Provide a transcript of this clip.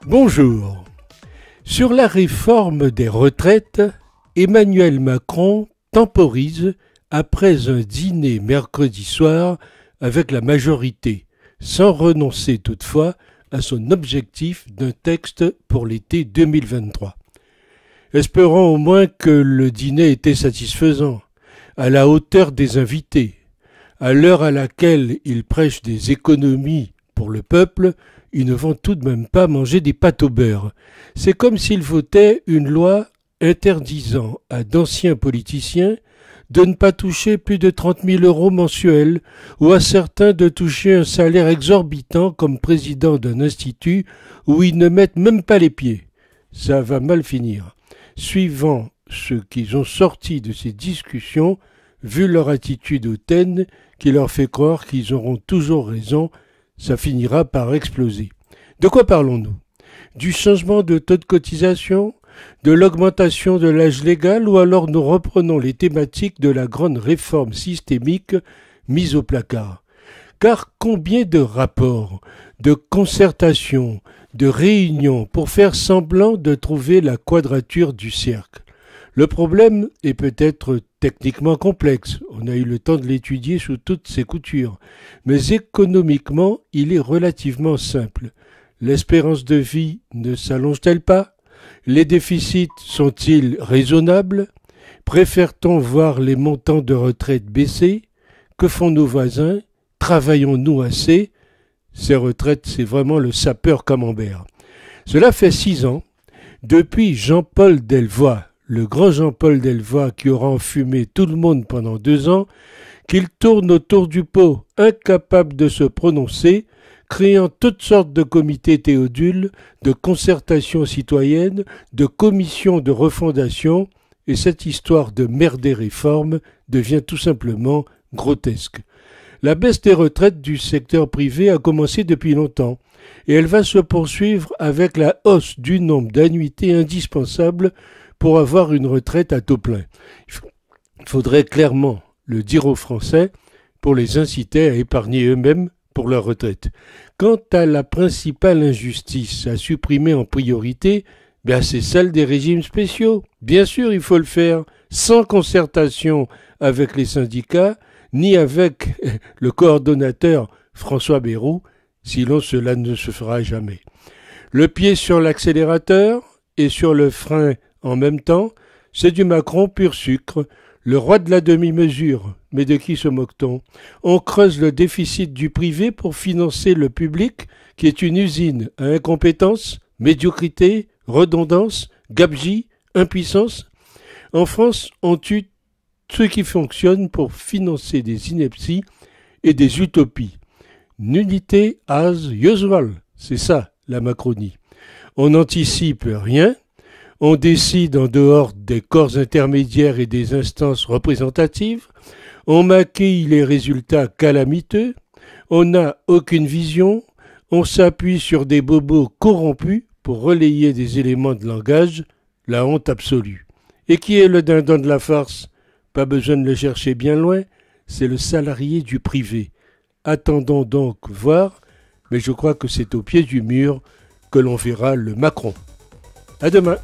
Bonjour. Sur la réforme des retraites, Emmanuel Macron temporise après un dîner mercredi soir avec la majorité, sans renoncer toutefois à son objectif d'un texte pour l'été 2023. Espérons au moins que le dîner était satisfaisant, à la hauteur des invités. À l'heure à laquelle il prêche des économies pour le peuple, ils ne vont tout de même pas manger des pâtes au beurre. C'est comme s'ils votaient une loi interdisant à d'anciens politiciens de ne pas toucher plus de 30 000 € mensuels ou à certains de toucher un salaire exorbitant comme président d'un institut où ils ne mettent même pas les pieds. Ça va mal finir. Suivant ce qu'ils ont sorti de ces discussions, vu leur attitude hautaine qui leur fait croire qu'ils auront toujours raison, ça finira par exploser. De quoi parlons-nous? Du changement de taux de cotisation? De l'augmentation de l'âge légal? Ou alors nous reprenons les thématiques de la grande réforme systémique mise au placard? Car combien de rapports, de concertations, de réunions pour faire semblant de trouver la quadrature du cercle? Le problème est peut-être techniquement complexe, on a eu le temps de l'étudier sous toutes ses coutures, mais économiquement, il est relativement simple. L'espérance de vie ne s'allonge-t-elle pas? Les déficits sont-ils raisonnables? Préfère-t-on voir les montants de retraite baisser? Que font nos voisins? Travaillons-nous assez? Ces retraites, c'est vraiment le sapeur camembert. Cela fait 6 ans, depuis Jean-Paul Delevoye, le grand Jean-Paul Delevoye qui aura enfumé tout le monde pendant 2 ans, qu'il tourne autour du pot, incapable de se prononcer, créant toutes sortes de comités théodules, de concertations citoyennes, de commissions de refondation, et cette histoire de merde des réformes devient tout simplement grotesque. La baisse des retraites du secteur privé a commencé depuis longtemps, et elle va se poursuivre avec la hausse du nombre d'annuités indispensables pour avoir une retraite à taux plein. Il faudrait clairement le dire aux Français pour les inciter à épargner eux-mêmes pour leur retraite. Quant à la principale injustice à supprimer en priorité, c'est celle des régimes spéciaux. Bien sûr, il faut le faire sans concertation avec les syndicats, ni avec le coordonnateur François Bayrou, sinon cela ne se fera jamais. Le pied sur l'accélérateur et sur le frein en même temps, c'est du Macron pur sucre, le roi de la demi-mesure. Mais de qui se moque-t-on? On creuse le déficit du privé pour financer le public, qui est une usine à incompétence, médiocrité, redondance, gabegie, impuissance. En France, on tue ce qui fonctionne pour financer des inepties et des utopies. Nullité as usual, c'est ça la Macronie. On n'anticipe rien. On décide en dehors des corps intermédiaires et des instances représentatives, on maquille les résultats calamiteux, on n'a aucune vision, on s'appuie sur des bobos corrompus pour relayer des éléments de langage, la honte absolue. Et qui est le dindon de la farce? Pas besoin de le chercher bien loin, c'est le salarié du privé. Attendons donc voir, mais je crois que c'est au pied du mur que l'on verra le Macron. À demain.